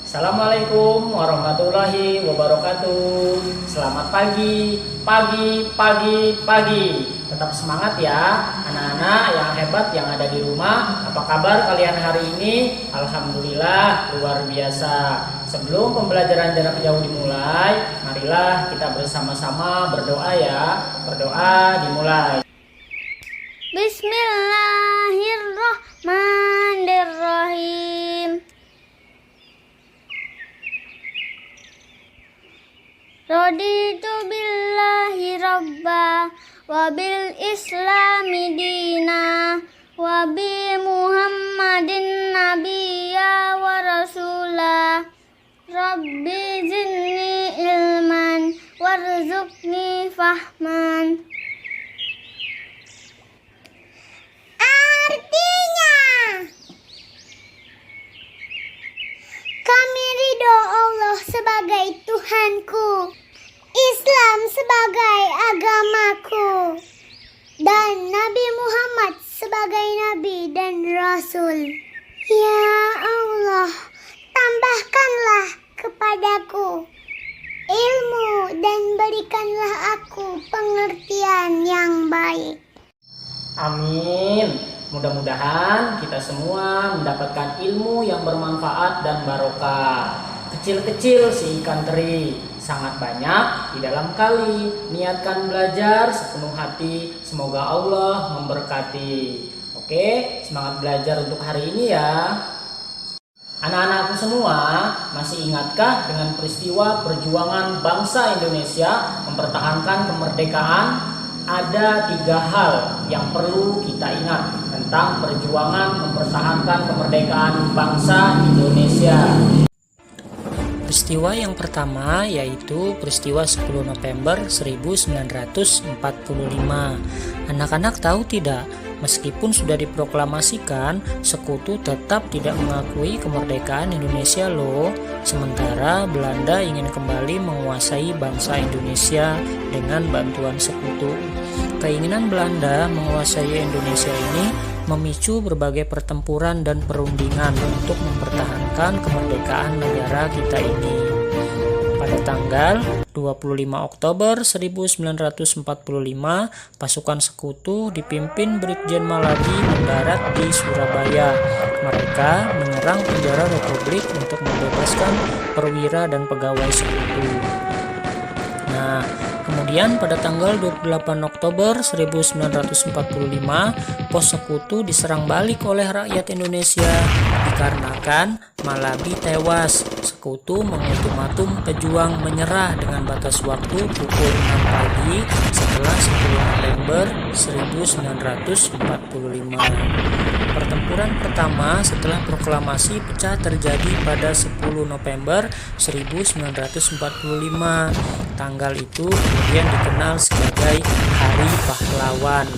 Assalamualaikum warahmatullahi wabarakatuh. Selamat pagi, pagi. Tetap semangat ya anak-anak yang hebat yang ada di rumah. Apa kabar kalian hari ini? Alhamdulillah luar biasa. Sebelum pembelajaran jarak jauh dimulai, marilah kita bersama-sama berdoa ya. Berdoa dimulai. Bismillahirrahmanirrahim. Raditu billahi rabba wa bil islami dina wa bi muhammadin nabiyya wa rasula. Rabbi zidni ilman warzuqni fahman. Artinya, kami ridho Allah sebagai Tuhanku, Islam sebagai agamaku, dan Nabi Muhammad sebagai Nabi dan Rasul. Ya Allah, tambahkanlah kepadaku ilmu dan berikanlah aku pengertian yang baik. Amin. Mudah-mudahan kita semua mendapatkan ilmu yang bermanfaat dan barokah. Kecil-kecil si ikan teri, sangat banyak di dalam kali. Niatkan belajar sepenuh hati, semoga Allah memberkati. Oke, semangat belajar untuk hari ini ya. Anak-anakku semua, masih ingatkah dengan peristiwa perjuangan bangsa Indonesia mempertahankan kemerdekaan? Ada 3 hal yang perlu kita ingat tentang perjuangan mempertahankan kemerdekaan bangsa Indonesia. Peristiwa yang pertama yaitu peristiwa 10 November 1945. Anak-anak tahu tidak, meskipun sudah diproklamasikan, sekutu tetap tidak mengakui kemerdekaan Indonesia loh. Sementara Belanda ingin kembali menguasai bangsa Indonesia dengan bantuan sekutu. Keinginan Belanda menguasai Indonesia ini memicu berbagai pertempuran dan perundingan untuk mempertahankan kemerdekaan negara kita ini. Pada tanggal 25 Oktober 1945, pasukan sekutu dipimpin Brigjen Maladi mendarat di Surabaya. Mereka menyerang penjara Republik untuk membebaskan perwira dan pegawai sekutu. Nah, kemudian pada tanggal 28 Oktober 1945, pos sekutu diserang balik oleh rakyat Indonesia dikarenakan Maladi tewas. Sekutu mengultimatum pejuang menyerah dengan batas waktu pukul 6 pagi setelah 10 November 1945. Pertempuran pertama setelah proklamasi pecah terjadi pada 10 November 1945. Tanggal itu kemudian dikenal sebagai Hari Pahlawan.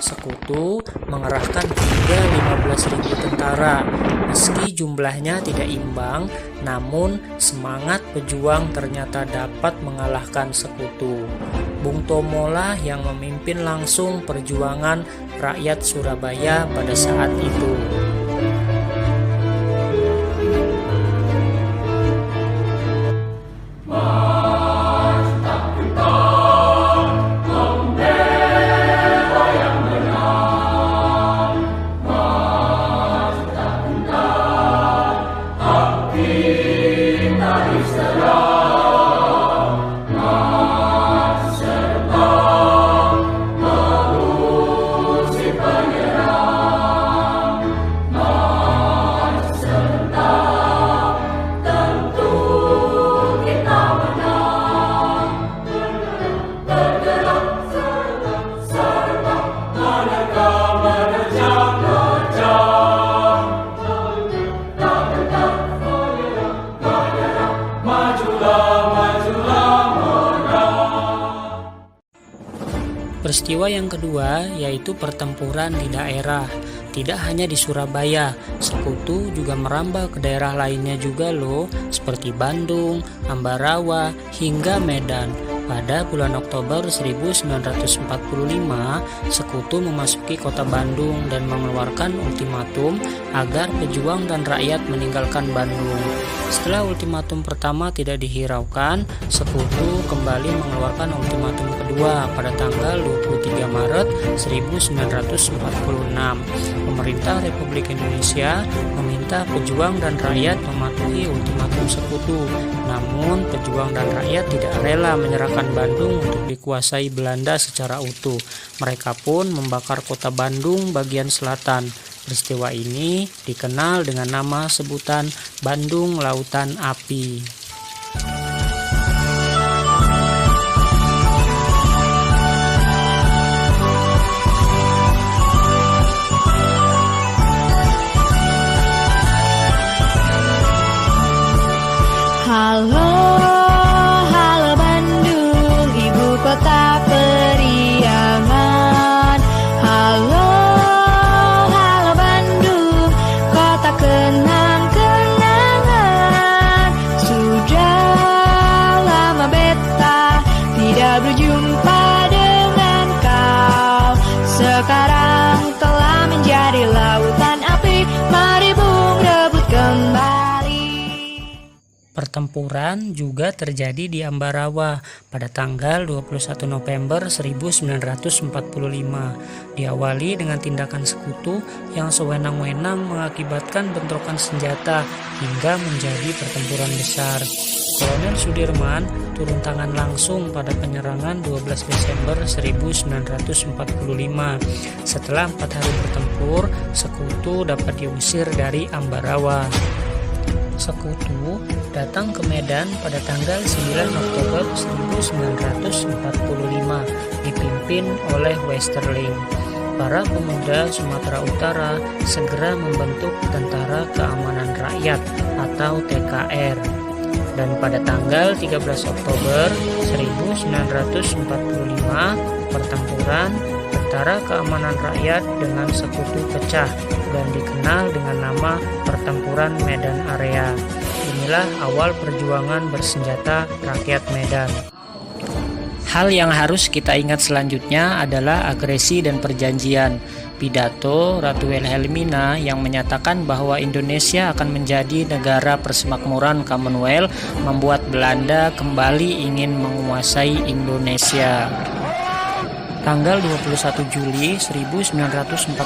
Sekutu mengerahkan hingga 15.000 tentara. Meski jumlahnya tidak imbang, namun semangat pejuang ternyata dapat mengalahkan sekutu. Bung Tomo lah yang memimpin langsung perjuangan rakyat Surabaya pada saat itu. Peristiwa yang kedua yaitu pertempuran di daerah. Tidak hanya di Surabaya, sekutu juga merambah ke daerah lainnya juga loh, seperti Bandung, Ambarawa, hingga Medan. Pada bulan Oktober 1945, sekutu memasuki kota Bandung dan mengeluarkan ultimatum agar pejuang dan rakyat meninggalkan Bandung. Setelah ultimatum pertama tidak dihiraukan, sekutu kembali mengeluarkan ultimatum kedua pada tanggal 23 Maret 1946. Pemerintah Republik Indonesia meminta pejuang dan rakyat mematuhi ultimatum sekutu. Namun, pejuang dan rakyat tidak rela menyerahkan Bandung untuk dikuasai Belanda secara utuh. Mereka pun membakar kota Bandung bagian selatan. Peristiwa ini dikenal dengan nama sebutan Bandung Lautan Api. Halo, halo Bandung, ibu kota periangan. Halo, halo Bandung, kota kenang-kenangan. Sudah lama beta tidak berjumpa dengan kau. Sekarang telah menjadi lautan api, mari bung rebut kembali. Pertempuran juga terjadi di Ambarawa pada tanggal 21 November 1945. Diawali dengan tindakan sekutu yang sewenang-wenang mengakibatkan bentrokan senjata hingga menjadi pertempuran besar. Kolonel Sudirman turun tangan langsung pada penyerangan 12 Desember 1945. Setelah 4 hari bertempur, sekutu dapat diusir dari Ambarawa. Sekutu datang ke Medan pada tanggal 9 Oktober 1945 dipimpin oleh Westerling. Para pemuda Sumatera Utara segera membentuk Tentara Keamanan Rakyat atau TKR. Dan pada tanggal 13 Oktober 1945 pertempuran Tentara Keamanan Rakyat dengan sekutu pecah dan dikenal dengan nama Pertempuran Medan Area. Inilah awal perjuangan bersenjata rakyat Medan. Hal yang harus kita ingat selanjutnya adalah agresi dan perjanjian. Pidato Ratu Wilhelmina yang menyatakan bahwa Indonesia akan menjadi negara persemakmuran Commonwealth membuat Belanda kembali ingin menguasai Indonesia. Tanggal 21 Juli 1947,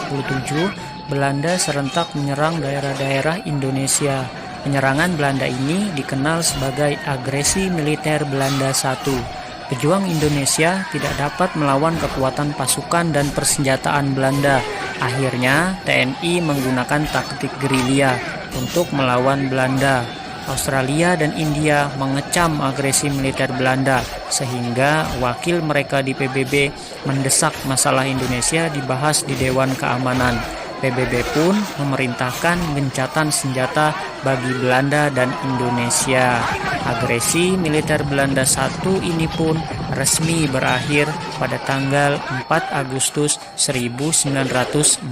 Belanda serentak menyerang daerah-daerah Indonesia. Penyerangan Belanda ini dikenal sebagai agresi militer Belanda I. Pejuang Indonesia tidak dapat melawan kekuatan pasukan dan persenjataan Belanda. Akhirnya, TNI menggunakan taktik gerilya untuk melawan Belanda. Australia dan India mengecam agresi militer Belanda, sehingga wakil mereka di PBB mendesak masalah Indonesia dibahas di Dewan Keamanan. PBB pun memerintahkan gencatan senjata bagi Belanda dan Indonesia. Agresi militer Belanda I ini pun resmi berakhir pada tanggal 4 Agustus 1947.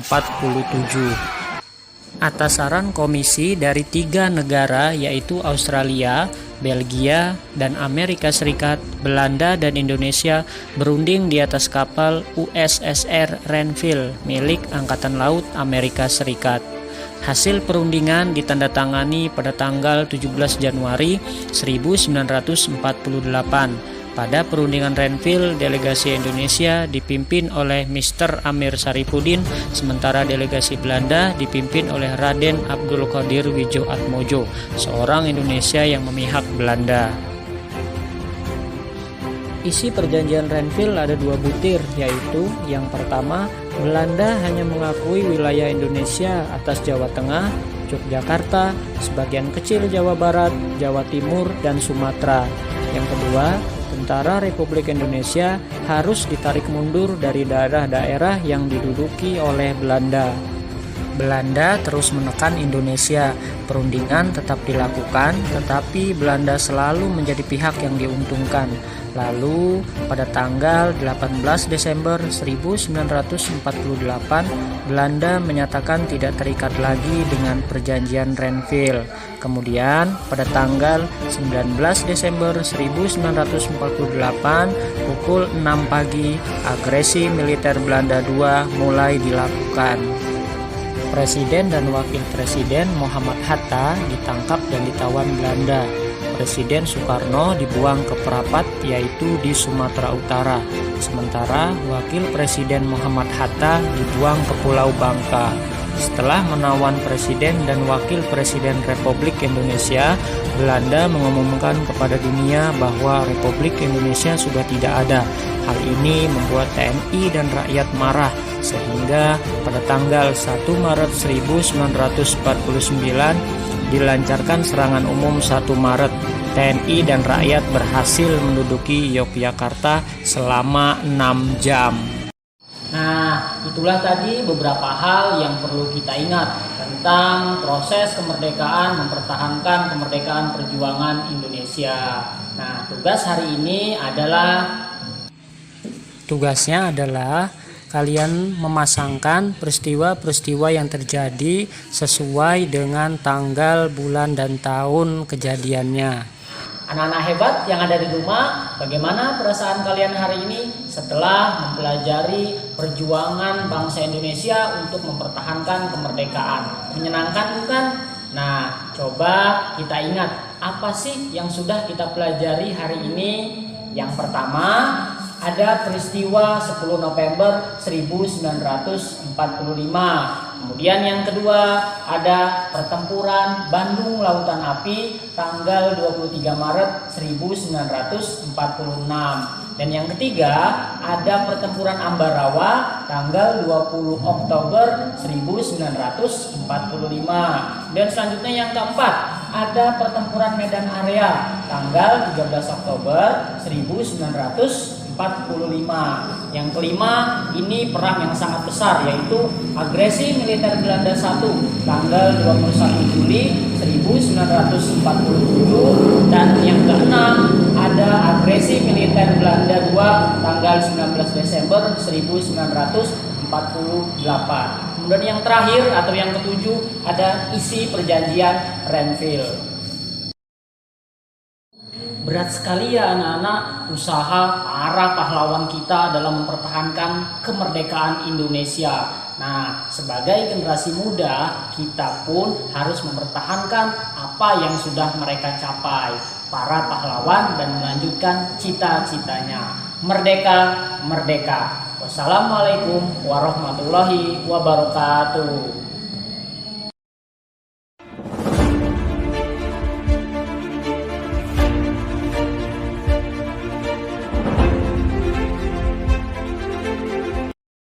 Atas saran komisi dari 3 negara yaitu Australia, Belgia, dan Amerika Serikat, Belanda dan Indonesia berunding di atas kapal USSR Renville milik Angkatan Laut Amerika Serikat. Hasil perundingan ditandatangani pada tanggal 17 Januari 1948. Pada perundingan Renville, delegasi Indonesia dipimpin oleh Mr. Amir Saripudin, sementara delegasi Belanda dipimpin oleh Raden Abdul Qadir Widjoatmojo, seorang Indonesia yang memihak Belanda. Isi perjanjian Renville ada 2 butir, yaitu yang pertama, Belanda hanya mengakui wilayah Indonesia atas Jawa Tengah, Yogyakarta, sebagian kecil Jawa Barat, Jawa Timur, dan Sumatera. Yang kedua, tentara Republik Indonesia harus ditarik mundur dari daerah-daerah yang diduduki oleh Belanda. Belanda terus menekan Indonesia. Perundingan tetap dilakukan, tetapi Belanda selalu menjadi pihak yang diuntungkan. Lalu, pada tanggal 18 Desember 1948, Belanda menyatakan tidak terikat lagi dengan Perjanjian Renville. Kemudian, pada tanggal 19 Desember 1948, pukul 6 pagi, agresi militer Belanda II mulai dilakukan. Presiden dan Wakil Presiden Muhammad Hatta ditangkap dan ditawan Belanda. Presiden Soekarno dibuang ke Perapat, yaitu di Sumatera Utara. Sementara Wakil Presiden Muhammad Hatta dibuang ke Pulau Bangka. Setelah menawan Presiden dan Wakil Presiden Republik Indonesia, Belanda mengumumkan kepada dunia bahwa Republik Indonesia sudah tidak ada. Hal ini membuat TNI dan rakyat marah, sehingga pada tanggal 1 Maret 1949 dilancarkan serangan umum 1 Maret. TNI dan rakyat berhasil menduduki Yogyakarta selama 6 jam. Nah, itulah tadi beberapa hal yang perlu kita ingat tentang proses kemerdekaan, mempertahankan kemerdekaan perjuangan Indonesia. Nah, tugasnya adalah kalian memasangkan peristiwa-peristiwa yang terjadi sesuai dengan tanggal, bulan, dan tahun kejadiannya. Anak-anak hebat yang ada di rumah, bagaimana perasaan kalian hari ini setelah mempelajari perjuangan bangsa Indonesia untuk mempertahankan kemerdekaan? Menyenangkan bukan? Nah, coba kita ingat apa sih yang sudah kita pelajari hari ini. Yang pertama, ada peristiwa 10 November 1945. Kemudian yang kedua, ada pertempuran Bandung Lautan Api tanggal 23 Maret 1946. Dan yang ketiga, ada pertempuran Ambarawa tanggal 20 Oktober 1945. Dan selanjutnya yang keempat, ada pertempuran Medan Area tanggal 13 Oktober 1945. Yang kelima, ini perang yang sangat besar, yaitu agresi militer Belanda I tanggal 21 Juli 1947. Dan yang keenam, ada agresi militer Belanda II tanggal 19 Desember 1948. Kemudian yang terakhir atau yang ketujuh, ada isi perjanjian Renville. Berat sekali ya anak-anak usaha para pahlawan kita dalam mempertahankan kemerdekaan Indonesia. Nah, sebagai generasi muda, kita pun harus mempertahankan apa yang sudah mereka capai, para pahlawan, dan melanjutkan cita-citanya. Merdeka, merdeka. Wassalamualaikum warahmatullahi wabarakatuh.